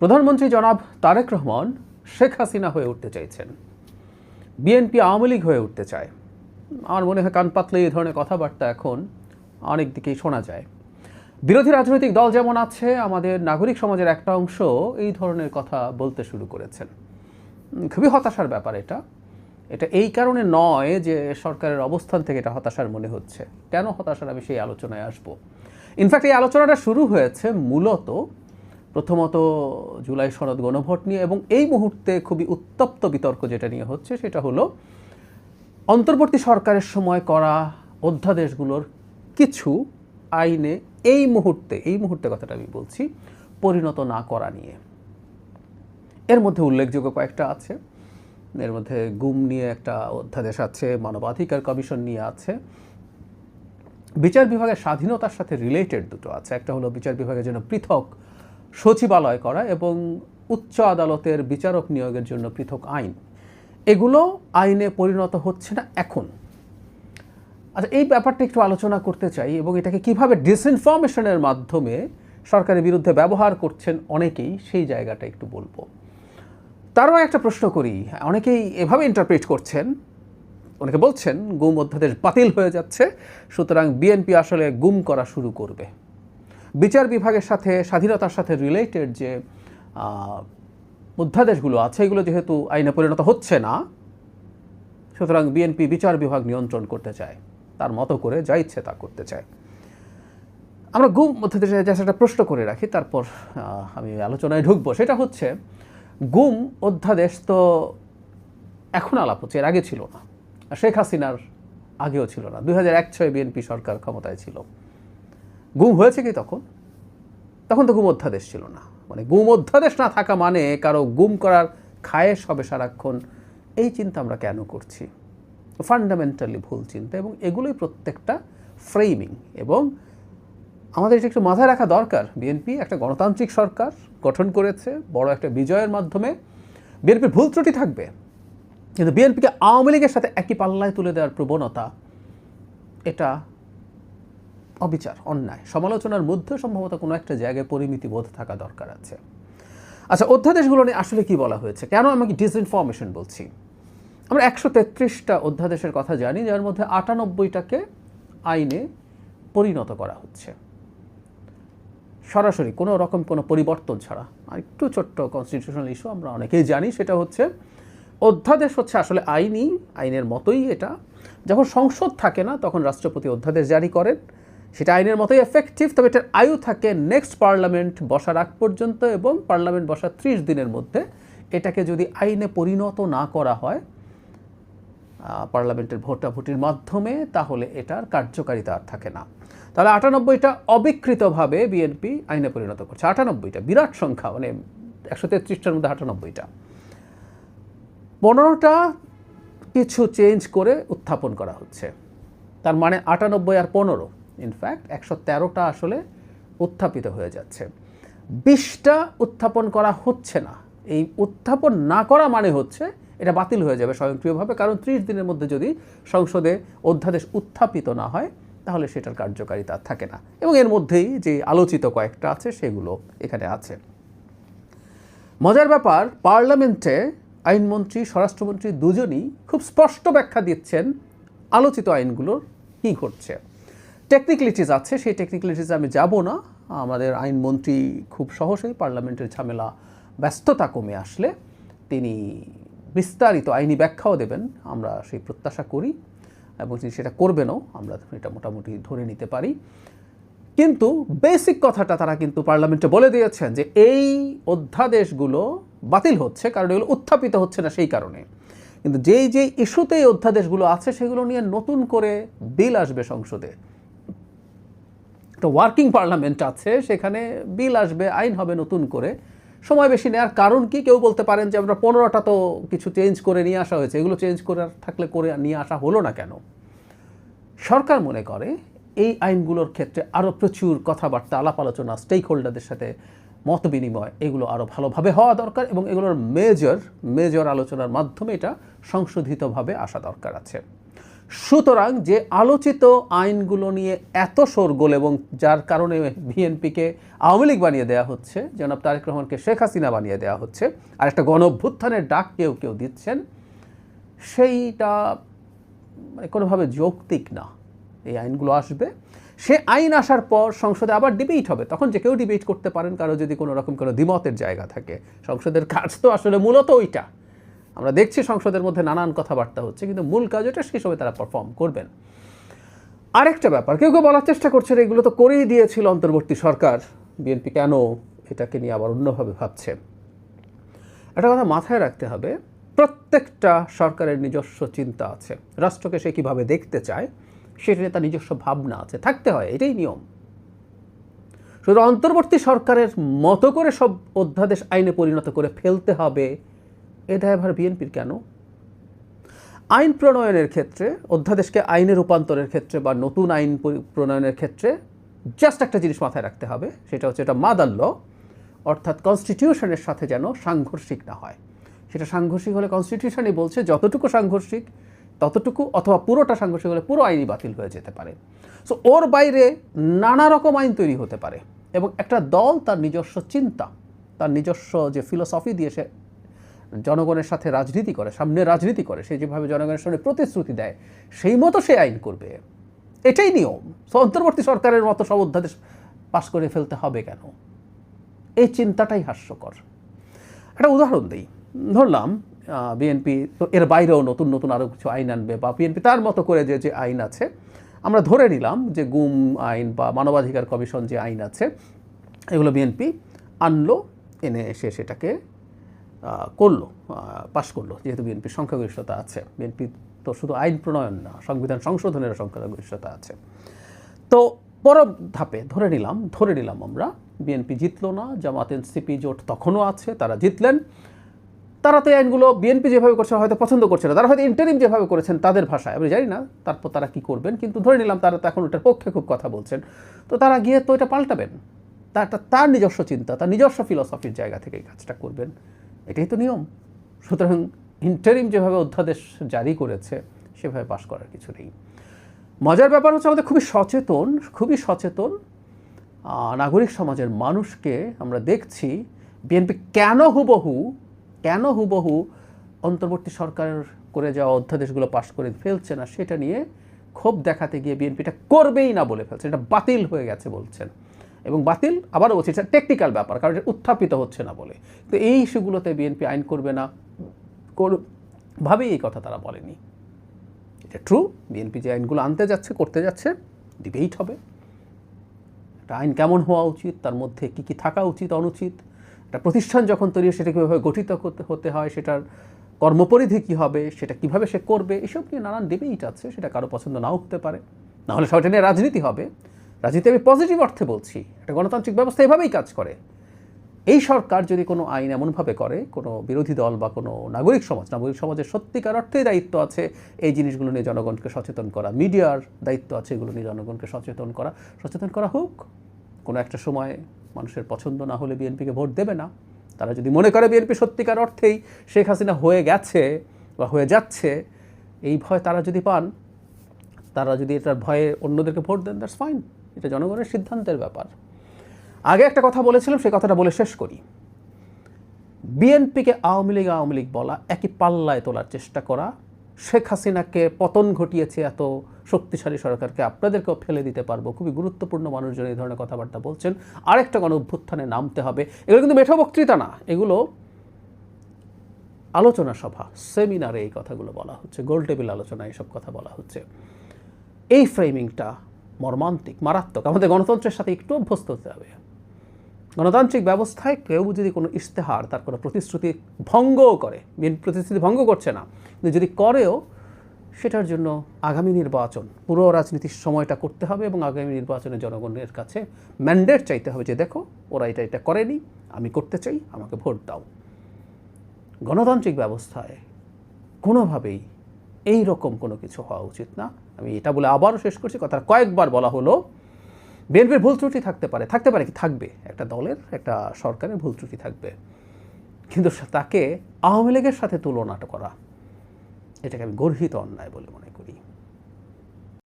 প্রধানমন্ত্রী জনাব তারেক রহমান শেখ হাসিনা হয়ে উঠতে চাইছেন, বিএনপি আওয়ামী লীগ হয়ে উঠতে চায়। আমার মনে হয় কান পাতলে এই ধরনের কথাবার্তা এখন অনেক দিকেই শোনা যায়। বিরোধী রাজনৈতিক দল যেমন আছে, আমাদের নাগরিক সমাজের একটা অংশ এই ধরনের কথা বলতে শুরু করেছেন। খুবই হতাশার ব্যাপার এটা। এটা এই কারণে নয় যে সরকারের অবস্থান থেকে এটা হতাশার মনে হচ্ছে। কেন হতাশার, আমি সেই আলোচনায় আসবো। ইনফ্যাক্ট এই আলোচনাটা শুরু হয়েছে মূলত প্রথমত জুলাই সনদ গণভোট নিয়ে, এবং এই মুহূর্তে খুবই উত্তপ্ত বিতর্ক যেটা নিয়ে হচ্ছে সেটা হলো অন্তর্বর্তী সরকারের সময় করা অধ্যাদেশগুলোর কিছু আইনে এই মুহূর্তে কথাটা আমি বলছি, পরিণত না করা নিয়ে। এর মধ্যে উল্লেখযোগ্য কয়েকটা আছে। এর মধ্যে গুম নিয়ে একটা অধ্যাদেশ আছে, মানবাধিকার কমিশন নিয়ে আছে, বিচার বিভাগের স্বাধীনতার সাথে রিলেটেড দুটো আছে। একটা হলো বিচার বিভাগের জন্য পৃথক সচিবালয় করা এবং উচ্চ আদালতের বিচারক নিয়োগের জন্য পৃথক আইন। এগুলো আইনে পরিণত হচ্ছে না এখন। আচ্ছা, এই ব্যাপারটা একটু আলোচনা করতে চাই, এবং এটাকে কিভাবে ডিসইনফরমেশনের মাধ্যমে সরকারের বিরুদ্ধে ব্যবহার করছেন অনেকেই, সেই জায়গাটা একটু বলবো। তারও একটা প্রশ্ন করি, অনেকেই এভাবে ইন্টারপ্রেট করছেন, অনেকে বলছেন গুম অধ্যাদেশ বাতিল হয়ে যাচ্ছে, সুতরাং বিএনপি আসলে গুম করা শুরু করবে। বিচার বিভাগের সাথে স্বাধীনতার সাথে রিলেটেড যে অধ্যাদেশগুলো আছে এগুলো যেহেতু আইনে পরিণত হচ্ছে না, সুতরাং বিএনপি বিচার বিভাগ নিয়ন্ত্রণ করতে চায়, তার মতো করে যা ইচ্ছে তা করতে চায়। আমরা গুম অধ্যাদেশে যা সেটা প্রশ্ন করে রাখি, তারপর আমি আলোচনায় ঢুকবো। সেটা হচ্ছে গুম অধ্যাদেশ তো এখন আলাপ হচ্ছে, এর আগে ছিল না, শেখ হাসিনার আগেও ছিল না। 2001-06 বিএনপি সরকার ক্ষমতায় ছিল। গুম হয়েছে কি তখন? তখন তো গুম অধ্যাদেশ ছিল না। মানে গুম অধ্যাদেশ না থাকা মানে কারো গুম করার খায়েশ হবে সারাক্ষণ, এই চিন্তা আমরা কেন করছি? ফান্ডামেন্টালি ভুল চিন্তা, এবং এগুলোই প্রত্যেকটা ফ্রেমিং। এবং আমাদের এটা একটু মাথায় রাখা দরকার, বিএনপি একটা গণতান্ত্রিক সরকার গঠন করেছে বড় একটা বিজয়ের মাধ্যমে। বিএনপির ভুল ত্রুটি থাকবে, কিন্তু বিএনপিকে আওয়ামী লীগের সাথে একই পাল্লায় তুলে দেওয়ার প্রবণতা, এটা অবিচার, অন্যায়। সমালোচনার মধ্যে সম্ভবত কোনো একটা জায়গায় পরিমিতি বোধ থাকা দরকার আছে। আচ্ছা, অধ্যাদেশগুলো নিয়ে আসলে কি বলা হয়েছে, কেন আমাকে ডিসইনফরমেশন বলছি? আমরা 133টা অধ্যাদেশের কথা জানি, যার মধ্যে 98টাকে আইনে পরিণত করা হচ্ছে সরাসরি, কোনো রকম কোনো পরিবর্তন ছাড়া। আর একটু ছোট্ট কনস্টিটিউশনাল ইস্যু আমরা অনেকেই জানি, সেটা হচ্ছে অধ্যাদেশ হচ্ছে আসলে আইনের মতোই। এটা যখন সংসদ থাকে না তখন রাষ্ট্রপতি অধ্যাদেশ জারি করেন, সেটা আইনের মতোই এফেক্টিভ, তবে এটার আয়ু থাকে নেক্সট পার্লামেন্ট বসার আগ পর্যন্ত, এবং পার্লামেন্ট বসার 30 দিনের মধ্যে এটাকে যদি আইনে পরিণত না করা হয় পার্লামেন্টের ভোটাভুটির মাধ্যমে, তাহলে এটার কার্যকারিতা আর থাকে না। তাহলে 98টা অবিকৃতভাবে বিএনপি আইনে পরিণত করছে। 98টা বিরাট সংখ্যা, মানে 133টার মধ্যে 98টা। 15টা কিছু চেঞ্জ করে উত্থাপন করা হচ্ছে, তার মানে 98 আর 15, ইনফ্যাক্ট 113টা আসলে উত্থাপিত হয়ে যাচ্ছে। 20টা উত্থাপন করা হচ্ছে না। এই উত্থাপন না করা মানে হচ্ছে এটা বাতিল হয়ে যাবে স্বয়ংক্রিয়ভাবে, কারণ 30 দিনের মধ্যে যদি সংসদে অধ্যাদেশ উত্থাপিত না হয় তাহলে সেটার কার্যকারিতা থাকে না। এবং এর মধ্যেই যে আলোচিত কয়েকটা আছে সেগুলো এখানে আছে। মজার ব্যাপার, পার্লামেন্টে আইনমন্ত্রী, স্বরাষ্ট্রমন্ত্রী দুজনই খুব স্পষ্ট ব্যাখ্যা দিচ্ছেন আলোচিত আইনগুলোর কী ঘটছে। টেকনিক্যালিটিস আছে, সেই টেকনিক্যালিটিস আমি যাব না। আমাদের আইনমন্ত্রী খুব সহজেই পার্লামেন্টের ঝামেলা, ব্যস্ততা কমে আসলে তিনি বিস্তারিত আইনি ব্যাখ্যাও দেবেন, আমরা সেই প্রত্যাশা করি, এবং তিনি সেটা করবেনও, আমরা এটা মোটামুটি ধরে নিতে পারি। কিন্তু বেসিক কথাটা তারা কিন্তু পার্লামেন্টে বলে দিয়েছেন যে এই অধ্যাদেশগুলো বাতিল হচ্ছে কারণ এগুলো উত্থাপিত হচ্ছে না সেই কারণে। কিন্তু যেই ইস্যুতে এই অধ্যাদেশগুলো আছে সেগুলো নিয়ে নতুন করে বিল আসবে সংসদে। একটা ওয়ার্কিং পার্লামেন্ট আছে, সেখানে বিল আসবে, আইন হবে নতুন করে। সময় বেশি নেওয়ার কারণ কি? কেউ বলতে পারেন যে আমরা 15টা তো কিছু চেঞ্জ করে নিয়ে আসা হয়েছে, এগুলো চেঞ্জ করে থাকলে করে নিয়ে আসা হলো না কেন? সরকার মনে করে এই আইনগুলোর ক্ষেত্রে আরও প্রচুর কথাবার্তা, আলাপ আলোচনা, স্টেক হোল্ডারদের সাথে মত বিনিময়, এগুলো আরও ভালোভাবে হওয়া দরকার, এবং এগুলোর মেজর আলোচনার মাধ্যমে এটা সংশোধিতভাবে আসা দরকার আছে। সুতরাং যে আলোচিত আইনগুলো নিয়ে এত শোরগোল এবং যার কারণে বিএনপিকে আওয়ামী লীগ বানিয়ে দেওয়া হচ্ছে, জনাব তারেক রহমানকে শেখ হাসিনা বানিয়ে দেওয়া হচ্ছে, আর একটা গণঅভ্যুত্থানের ডাক কেউ কেউ দিচ্ছেন, সেইটা মানে কোনোভাবে যৌক্তিক না। এই আইনগুলো আসবে, সে আইন আসার পর সংসদে আবার ডিবেট হবে, তখন যে কেউ ডিবেট করতে পারেন কারো যদি কোনো রকম কোনো দ্বিমতের জায়গা থাকে। সংসদের কাজ তো আসলে মূলত ওইটা। আমরা দেখছি সংসদের মধ্যে নানান কথাবার্তা হচ্ছে, কিন্তু মূল কাজ ওটা, সেই সময় তারা পারফর্ম করবেন। আরেকটা ব্যাপার, কেউ কেউ বলার চেষ্টা করছেন এগুলো তো করেই দিয়েছিল অন্তর্বর্তী সরকার, বিএনপি কেন এটাকে নিয়ে আবার অন্যভাবে ভাবছে। একটা কথা মাথায় রাখতে হবে, প্রত্যেকটা সরকারের নিজস্ব চিন্তা আছে, রাষ্ট্রকে সে কীভাবে দেখতে চায় সেটা নিয়ে তার নিজস্ব ভাবনা আছে, থাকতে হয়, এটাই নিয়ম। শুধু অন্তর্বর্তী সরকারের মতো করে সব অধ্যাদেশ আইনে পরিণত করে ফেলতে হবে, এ দায়ভার বিএনপির কেন? আইন প্রণয়নের ক্ষেত্রে, অধ্যাদেশকে আইনে রূপান্তরের ক্ষেত্রে বা নতুন আইন প্রণয়নের ক্ষেত্রে জাস্ট একটা জিনিস মাথায় রাখতে হবে, সেটা হচ্ছে এটা মাদার ল, অর্থাৎ কনস্টিটিউশনের সাথে যেন সাংঘর্ষিক না হয়। সেটা সাংঘর্ষিক হলে কনস্টিটিউশনই বলছে যতটুকু সাংঘর্ষিক ততটুকু, অথবা পুরোটা সাংঘর্ষিক হলে পুরো আইনই বাতিল হয়ে যেতে পারে। সো ওর বাইরে নানা রকম আইন তৈরি হতে পারে, এবং একটা দল তার নিজস্ব চিন্তা, তার নিজস্ব যে ফিলোসফি দিয়ে সে জনগণের সাথে রাজনীতি করে, সামনে রাজনীতি করে, সে যেভাবে জনগণের সামনে প্রতিশ্রুতি দেয় সেই মতো সে আইন করবে, এটাই নিয়ম। অন্তর্বর্তী সরকারের মতো সব অধ্যাদেশ পাশ করে ফেলতে হবে কেন? এই চিন্তাটাই হাস্যকর। একটা উদাহরণ দিই, ধরলাম বিএনপি তো এর বাইরেও নতুন নতুন আরও কিছু আইন আনবে, বা বিএনপি তার মতো করে যে যে আইন আছে, আমরা ধরে নিলাম যে গুম আইন বা মানবাধিকার কমিশন যে আইন আছে, এগুলো বিএনপি আনলো, এনে এসে সেটাকে করলো, পাশ করলো, যেহেতু বিএনপির সংখ্যাগরিষ্ঠতা আছে। বিএনপি তো শুধু আইন প্রণয়ন না, সংবিধান সংশোধনের সংখ্যাগরিষ্ঠতা আছে। তো পরের ধাপে ধরে নিলাম আমরা বিএনপি জিতলো না, জামাত এনসিপি জোট তখনও আছে, তারা জিতলেন। তারা তো আইনগুলো বিএনপি যেভাবে করছে হয়তো পছন্দ করছে না, তারা হয়তো ইন্টারিম যেভাবে করেছেন তাদের ভাষায়, আমি জানি না তারপর তারা কি করবেন, কিন্তু ধরে নিলাম তারা তো এখন ওটার পক্ষে খুব কথা বলছেন, তো তারা গিয়ে তো এটা পাল্টাবেন, তার নিজস্ব চিন্তা, তার নিজস্ব ফিলসফির জায়গা থেকে এই কাজটা করবেন, এটাই তো নিয়ম। সুতরাং ইন্টারিম যেভাবে অধ্যাদেশ জারি করেছে সেভাবে পাশ করার কিছু নেই। মজার ব্যাপার হচ্ছে আমাদের খুবই সচেতন নাগরিক সমাজের মানুষকে আমরা দেখছি বিএনপি কেন হুবহু অন্তর্বর্তী সরকারের করে যাওয়া অধ্যাদেশগুলো পাশ করে ফেলছে না, সেটা নিয়ে ক্ষোভ দেখাতে গিয়ে বিএনপিটা করবেই না বলে ফেলছে, এটা বাতিল হয়ে গেছে বলছেন। এবং বাতিল, আবারও বলছি, এটা টেকনিক্যাল ব্যাপার, কারণ এটা উত্থাপিত হচ্ছে না বলে। তো এই ইস্যুগুলোতে বিএনপি আইন করবে না ভাবেই এই কথা তারা বলেনি। এটা ট্রু, বিএনপি যে আইনগুলো করতে যাচ্ছে, ডিবেট হবে। একটা আইন কেমন হওয়া উচিত, তার মধ্যে কি কি থাকা উচিত অনুচিত, একটা প্রতিষ্ঠান যখন তৈরি সেটা কীভাবে গঠিত হতে হয়, সেটার কর্মপরিধি কী হবে, সেটা কিভাবে সে করবে, এসব নিয়ে নানান ডিবেট আছে। সেটা কারো পছন্দ নাও হতে পারে, নাহলে সেটা নিয়ে রাজনীতি হবে। রাজনীতি আমি পজিটিভ অর্থে বলছি, একটা গণতান্ত্রিক ব্যবস্থা এভাবেই কাজ করে। এই সরকার যদি কোনো আইন এমনভাবে করে, কোনো বিরোধী দল বা কোনো নাগরিক সমাজের সত্যিকার অর্থেই দায়িত্ব আছে এই জিনিসগুলো নিয়ে জনগণকে সচেতন করা, মিডিয়ার দায়িত্ব আছে এগুলো নিয়ে জনগণকে সচেতন করা হোক। কোনো একটা সময় মানুষের পছন্দ না হলে বিএনপিকে ভোট দেবে না। তারা যদি মনে করে বিএনপি সত্যিকার অর্থেই শেখ হাসিনা হয়ে গেছে বা হয়ে যাচ্ছে, এই ভয় তারা যদি পান, তারা যদি এটার ভয়ে অন্যদেরকে ভোট দেন, দ্যাটস ফাইন, এটা জনগণের সিদ্ধান্তের ব্যাপার। আগে একটা কথা বলেছিলাম, সেই কথাটা বলে শেষ করি। বিএনপিকে আওয়ামী লীগ বলা, একই পাল্লায় তোলার চেষ্টা করা, শেখ হাসিনাকে পতন ঘটিয়েছে এত শক্তিশালী সরকারকে আপনাদেরকেও ফেলে দিতে পারবো, খুবই গুরুত্বপূর্ণ মানুষজন এই ধরনের কথাবার্তা বলছেন। আরেকটা গণঅভ্যুত্থানে নামতে হবে, এগুলো কিন্তু মেঠো বক্তৃতা না, এগুলো আলোচনা সভা, সেমিনারে এই কথাগুলো বলা হচ্ছে, গোল টেবিল আলোচনা এসব কথা বলা হচ্ছে। এই ফ্রেমিংটা মর্মান্তিক, মারাত্মক। আমাদের গণতন্ত্রের সাথে একটু অভ্যস্ত হতে হবে। গণতান্ত্রিক ব্যবস্থায় কেউ যদি কোনো ইশতেহার, তার কোনো প্রতিশ্রুতি ভঙ্গও করে, প্রতিশ্রুতি ভঙ্গ করছে না, কিন্তু যদি করেও, সেটার জন্য আগামী নির্বাচন, পুরো রাজনীতির সময়টা করতে হবে, এবং আগামী নির্বাচনে জনগণের কাছে ম্যান্ডেট চাইতে হবে যে দেখো ওরা এটা করেনি, আমি করতে চাই, আমাকে ভোট দাও। গণতান্ত্রিক ব্যবস্থায় কোনোভাবেই এই রকম কোনো কিছু হওয়া উচিত না। আমি এটা বলে আবারও শেষ করছি, কথা কয়েকবার বলা হলো, বিএনপির ভুল ত্রুটি থাকতে পারে কি থাকবে, একটা দলের, একটা সরকারের ভুল ত্রুটি থাকবে, কিন্তু তাকে আওয়ামী লীগের সাথে তুলনাটা করা, এটাকে আমি গর্হিত অন্যায় বলে মনে করি।